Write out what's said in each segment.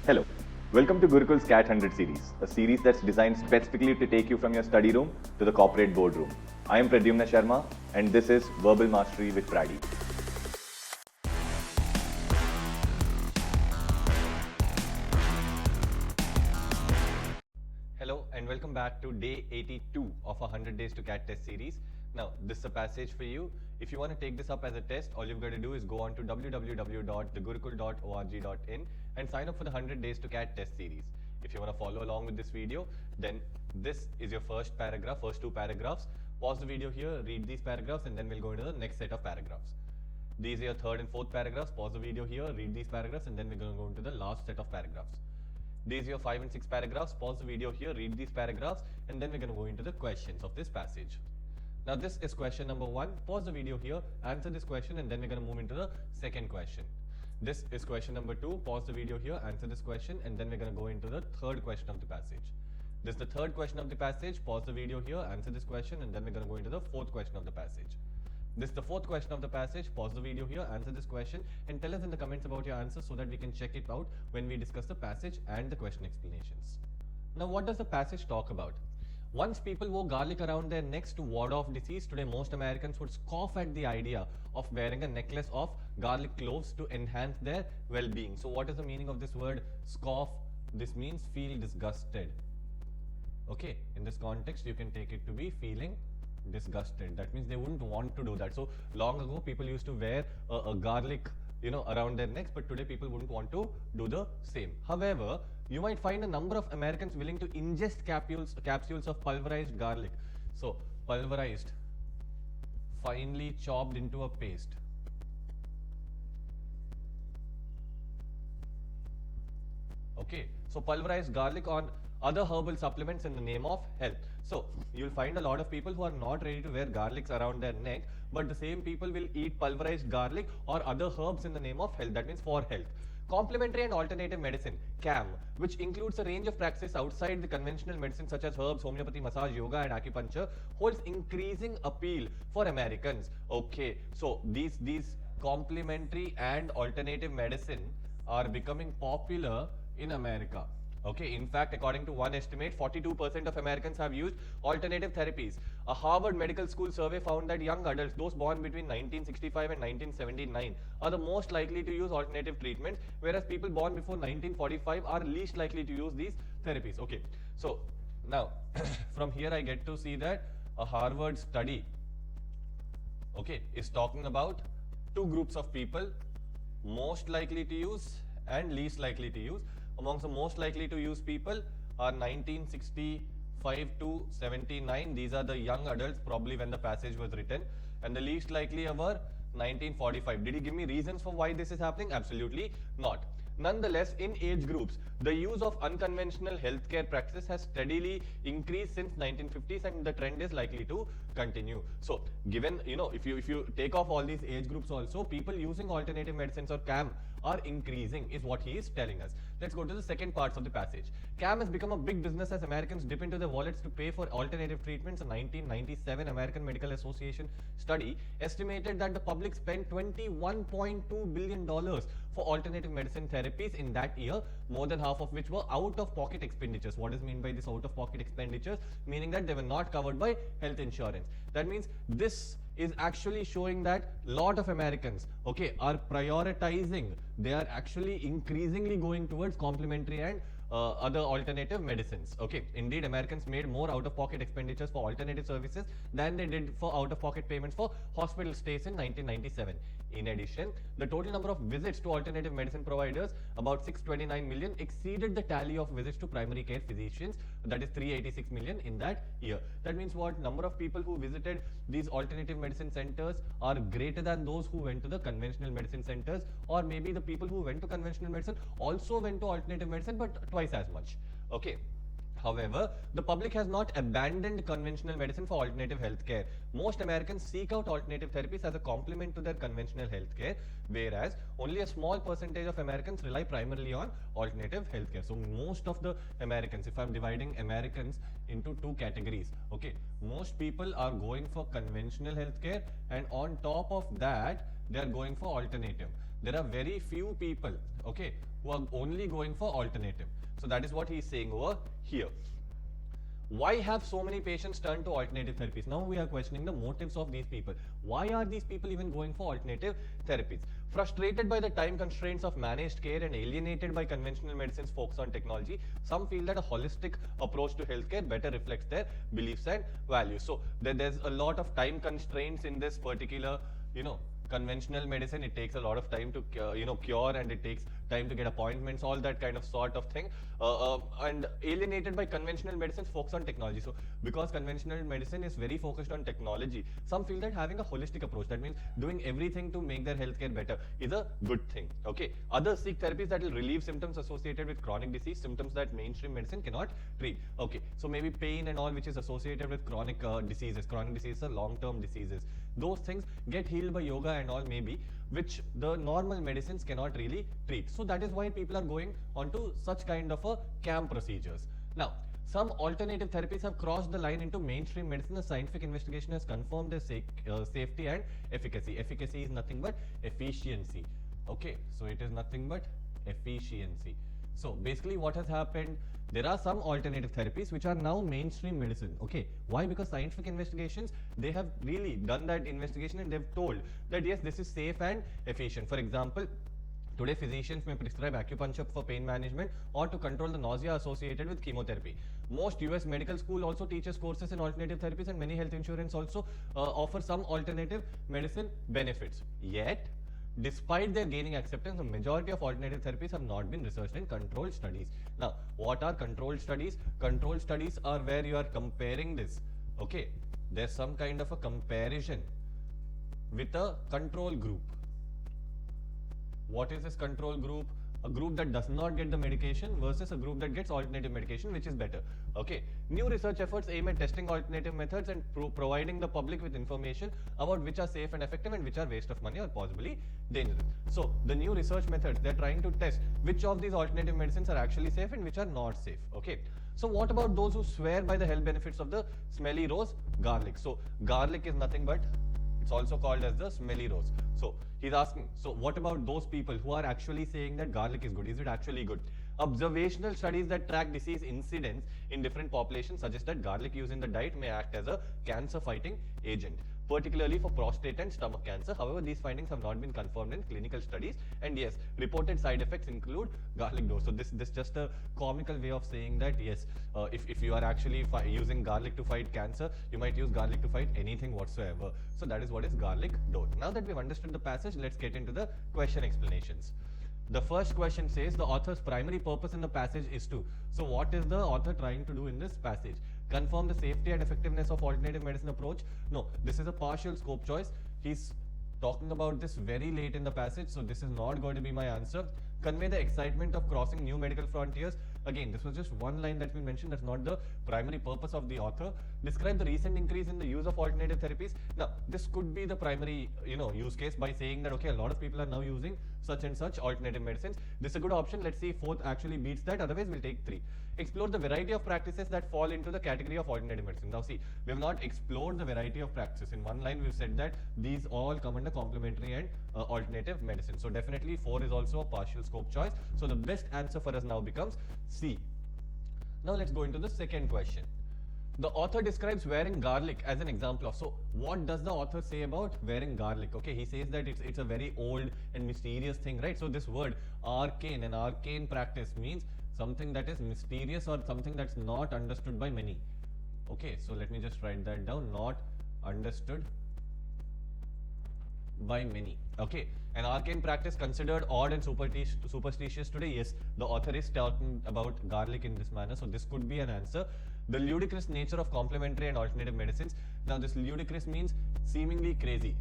Hello, welcome to Gurukul's Cat 100 series, a series that's designed specifically to take you from your study room to the corporate boardroom. I am Pradyumna Sharma, and this is Verbal Mastery with Pradi. Hello and welcome back to day 82 of our 100 Days to Cat test series. Now, this is a passage for you. If you want to take this up as a test, all you've got to do is go on to www.thegurukul.org.in and sign up for the 100 Days to Cat test series. If you want to follow along with this video, then this is your first two paragraphs. Pause the video here, read these paragraphs, and then we'll go into the next set of paragraphs. These are your third and fourth paragraphs. Pause the video here, read these paragraphs, and then we're going to go into the last set of paragraphs. These are your 5 and 6 paragraphs. Pause the video here, read these paragraphs, and then we're going to go into the questions of this passage. Now, this is question number 1. Pause the video here, answer this question, and then we're going to move into the second question. This is question number 2. Pause the video here, answer this question, and then we're going to go into the third question of the passage. This is the third question of the passage. Pause the video here, answer this question, and then we're going to go into the fourth question of the passage. This is the fourth question of the passage. Pause the video here, answer this question, and tell us in the comments about your answer so that we can check it out when we discuss the passage and the question explanations. Now, what does the passage talk about? Once people wore garlic around their necks to ward off disease, today most Americans would scoff at the idea of wearing a necklace of garlic cloves to enhance their well-being. So, what is the meaning of this word scoff? This means feel disgusted. Okay, in this context, you can take it to be feeling disgusted. That means they wouldn't want to do that. So long ago, people used to wear a garlic, around their necks, but today people wouldn't want to do the same. However, you might find a number of Americans willing to ingest capsules of pulverized garlic. So pulverized, finely chopped into a paste. Okay, so pulverized garlic on other herbal supplements in the name of health. So you'll find a lot of people who are not ready to wear garlics around their neck, but the same people will eat pulverized garlic or other herbs in the name of health. That means for health. Complementary and alternative medicine, CAM, which includes a range of practices outside the conventional medicine such as herbs, homeopathy, massage, yoga and acupuncture, holds increasing appeal for Americans. Okay, so these complementary and alternative medicine are becoming popular in America. Okay, in fact, according to one estimate, 42% of Americans have used alternative therapies. A Harvard Medical School survey found that young adults, those born between 1965 and 1979, are the most likely to use alternative treatments, whereas people born before 1945 are least likely to use these therapies. Okay, so now from here I get to see that a Harvard study, okay, is talking about two groups of people, most likely to use and least likely to use. Amongst the most likely to use people are 1965 to 79. These are the young adults, probably when the passage was written. And the least likely were 1945. Did he give me reasons for why this is happening? Absolutely not. Nonetheless, in age groups, the use of unconventional healthcare practices has steadily increased since 1950s, and the trend is likely to continue. So, given, if you take off all these age groups also, people using alternative medicines or CAM are increasing, is what he is telling us. Let's go to the second parts of the passage. CAM has become a big business as Americans dip into their wallets to pay for alternative treatments. A 1997 American Medical Association study estimated that the public spent $21.2 billion for alternative medicine therapies in that year, more than half of which were out-of-pocket expenditures. What is meant by this out-of-pocket expenditures? Meaning that they were not covered by health insurance. That means this is actually showing that lot of Americans, okay, are prioritizing. They are actually increasingly going towards complementary and other alternative medicines. Okay, indeed, Americans made more out-of-pocket expenditures for alternative services than they did for out-of-pocket payments for hospital stays in 1997. In addition, the total number of visits to alternative medicine providers, about 629 million, exceeded the tally of visits to primary care physicians, that is 386 million in that year. That means what? Number of people who visited these alternative medicine centers are greater than those who went to the conventional medicine centers, or maybe the people who went to conventional medicine also went to alternative medicine, but twice as much. Okay. However, the public has not abandoned conventional medicine for alternative healthcare. Most Americans seek out alternative therapies as a complement to their conventional healthcare, whereas only a small percentage of Americans rely primarily on alternative healthcare. So most of the Americans, if I'm dividing Americans into two categories, okay, most people are going for conventional healthcare, and on top of that, they are going for alternative. There are very few people, okay, who are only going for alternative. So that is what he is saying over here. Why have so many patients turned to alternative therapies? Now we are questioning the motives of these people. Why are these people even going for alternative therapies? Frustrated by the time constraints of managed care and alienated by conventional medicine's focus on technology, some feel that a holistic approach to healthcare better reflects their beliefs and values. So there's a lot of time constraints in this particular, conventional medicine. It takes a lot of time to cure, and it takes time to get appointments, all that kind of sort of thing, and alienated by conventional medicine's focus on technology. So because conventional medicine is very focused on technology, some feel that having a holistic approach, that means doing everything to make their healthcare better, is a good thing. Okay, others seek therapies that will relieve symptoms associated with chronic disease, symptoms that mainstream medicine cannot treat. Okay, so maybe pain and all which is associated with chronic diseases. Chronic diseases are long-term diseases. Those things get healed by yoga and all, maybe, which the normal medicines cannot really treat. So that is why people are going onto such kind of a CAM procedures. Now, some alternative therapies have crossed the line into mainstream medicine. The scientific investigation has confirmed their safety and efficacy. Efficacy is nothing but efficiency. Okay, so it is nothing but efficiency. So basically what has happened, there are some alternative therapies which are now mainstream medicine. Okay, why? Because scientific investigations, they have really done that investigation and they've told that yes, this is safe and efficient. For example, today physicians may prescribe acupuncture for pain management or to control the nausea associated with chemotherapy. Most US medical school also teaches courses in alternative therapies, and many health insurance also offer some alternative medicine benefits. Yet, despite their gaining acceptance, the majority of alternative therapies have not been researched in controlled studies. Now, what are controlled studies? Controlled studies are where you are comparing this. Okay, there's some kind of a comparison with a control group. What is this control group? A group that does not get the medication versus a group that gets alternative medication, which is better. Okay, new research efforts aim at testing alternative methods and providing the public with information about which are safe and effective and which are waste of money or possibly dangerous. So the new research methods, they're trying to test which of these alternative medicines are actually safe and which are not safe. Okay, so what about those who swear by the health benefits of the smelly rose? Garlic. So garlic is nothing but, it's also called as the smelly rose. So he's asking, so what about those people who are actually saying that garlic is good? Is it actually good? Observational studies that track disease incidence in different populations suggest that garlic used in the diet may act as a cancer-fighting agent, particularly for prostate and stomach cancer. However, these findings have not been confirmed in clinical studies, and yes, reported side effects include garlic dose. So this just a comical way of saying that yes, if you are actually using garlic to fight cancer, you might use garlic to fight anything whatsoever. So that is what is garlic dose. Now that we've understood the passage, let's get into the question explanations. The first question says the author's primary purpose in the passage is to. So what is the author trying to do in this passage? Confirm the safety and effectiveness of alternative medicine approach? No, this is a partial scope choice. He's talking about this very late in the passage, so this is not going to be my answer. Convey the excitement of crossing new medical frontiers. Again, this was just one line that we mentioned. That's not the primary purpose of the author. Describe the recent increase in the use of alternative therapies. Now, this could be the primary, use case by saying that, okay, a lot of people are now using such and such alternative medicines. This is a good option. Let's see if fourth actually beats that. Otherwise, we'll take 3. Explore the variety of practices that fall into the category of alternative medicine. Now, see, we have not explored the variety of practices. In one line, we've said that these all come under complementary and alternative medicine. So, definitely 4 is also a partial scope choice. So, the best answer for us now becomes C. Now, let's go into the second question. The author describes wearing garlic as an example of. So, what does the author say about wearing garlic? Okay, he says that it's a very old and mysterious thing, right? So, this word arcane, an arcane practice means something that is mysterious or something that's not understood by many. Okay, so let me just write that down. Not understood by many. Okay, an arcane practice considered odd and superstitious today. Yes, the author is talking about garlic in this manner. So, this could be an answer. The ludicrous nature of complementary and alternative medicines. Now, this ludicrous means seemingly crazy.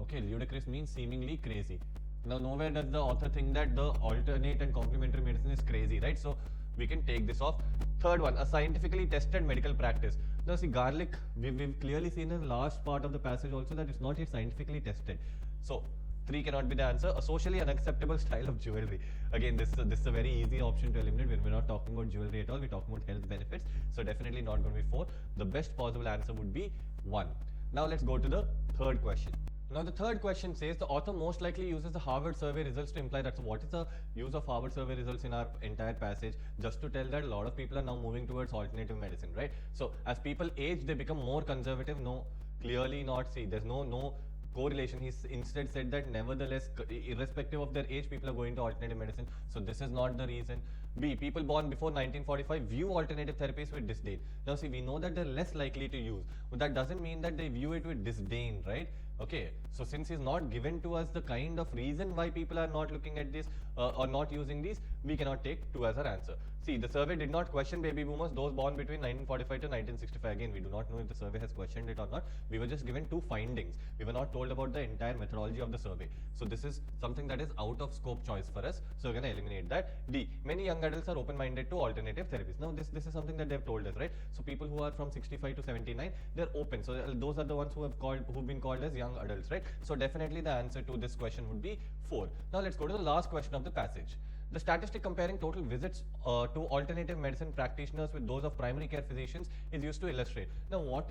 Okay, ludicrous means seemingly crazy. Now, nowhere does the author think that the alternate and complementary medicine is crazy, right? So, we can take this off. Third one, a scientifically tested medical practice. Now, see, garlic, we've clearly seen in the last part of the passage also that it's not yet scientifically tested. So, 3 cannot be the answer. A socially unacceptable style of jewelry. Again, this is a very easy option to eliminate when we're not talking about jewelry at all. We're talking about health benefits. So, definitely not going to be 4. The best possible answer would be 1. Now, let's go to the third question. Now the third question says the author most likely uses the Harvard survey results to imply that. So what is the use of Harvard survey results in our entire passage? Just to tell that a lot of people are now moving towards alternative medicine, right? So as people age, they become more conservative. No, clearly not. See, there's no correlation. He's instead said that nevertheless, irrespective of their age, people are going to alternative medicine. So this is not the reason. B, people born before 1945 view alternative therapies with disdain. Now see, we know that they're less likely to use, but that doesn't mean that they view it with disdain, right? Okay, so since he's not given to us the kind of reason why people are not looking at this or not using these, we cannot take 2 as our answer. See, the survey did not question baby boomers, those born between 1945 to 1965. Again, we do not know if the survey has questioned it or not. We were just given 2 findings. We were not told about the entire methodology of the survey. So this is something that is out of scope choice for us. So we're going to eliminate that. D, many young adults are open-minded to alternative therapies. Now this is something that they've told us, right? So people who are from 65 to 79, they're open. So those are the ones who've been called as young adults, right? So definitely the answer to this question would be 4. Now let's go to the last question of the passage. The statistic comparing total visits to alternative medicine practitioners with those of primary care physicians is used to illustrate. Now, why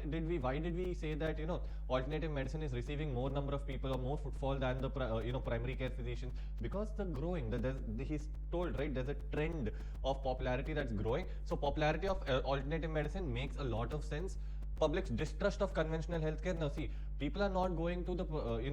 did we say that, alternative medicine is receiving more number of people or more footfall than the, primary care physicians? Because he's told, right, there's a trend of popularity that's growing. So popularity of alternative medicine makes a lot of sense. Public's distrust of conventional healthcare. Now see, people are not going to the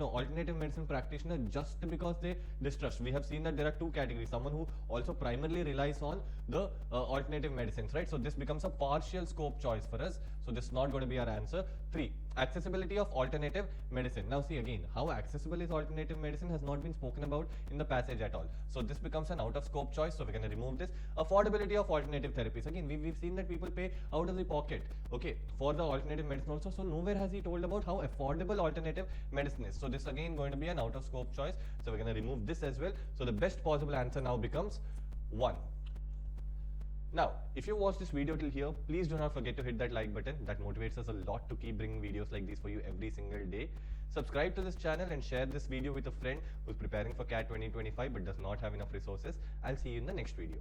alternative medicine practitioner just because they distrust. We have seen that there are 2 categories. Someone who also primarily relies on the alternative medicines, right? So this becomes a partial scope choice for us. So this is not going to be our answer. 3, accessibility of alternative medicine. Now see again, how accessible is alternative medicine has not been spoken about in the passage at all. So this becomes an out of scope choice. So we're going to remove this. Affordability of alternative therapies. Again, we've seen that people pay out of the pocket, okay, for the alternative medicine also. So nowhere has he told about how affordable alternative medicine is. So this again going to be an out of scope choice. So we're going to remove this as well. So the best possible answer now becomes 1. Now, if you watched this video till here, please do not forget to hit that like button. That motivates us a lot to keep bringing videos like these for you every single day. Subscribe to this channel and share this video with a friend who's preparing for CAT 2025 but does not have enough resources. I'll see you in the next video.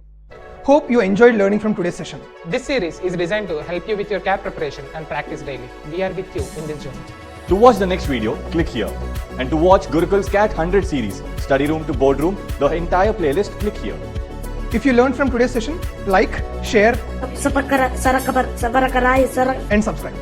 Hope you enjoyed learning from today's session. This series is designed to help you with your CAT preparation and practice daily. We are with you in this journey. To watch the next video, click here. And to watch Gurukul's CAT 100 series, study room to boardroom, the entire playlist, click here. If you learned from today's session, like, share, and subscribe.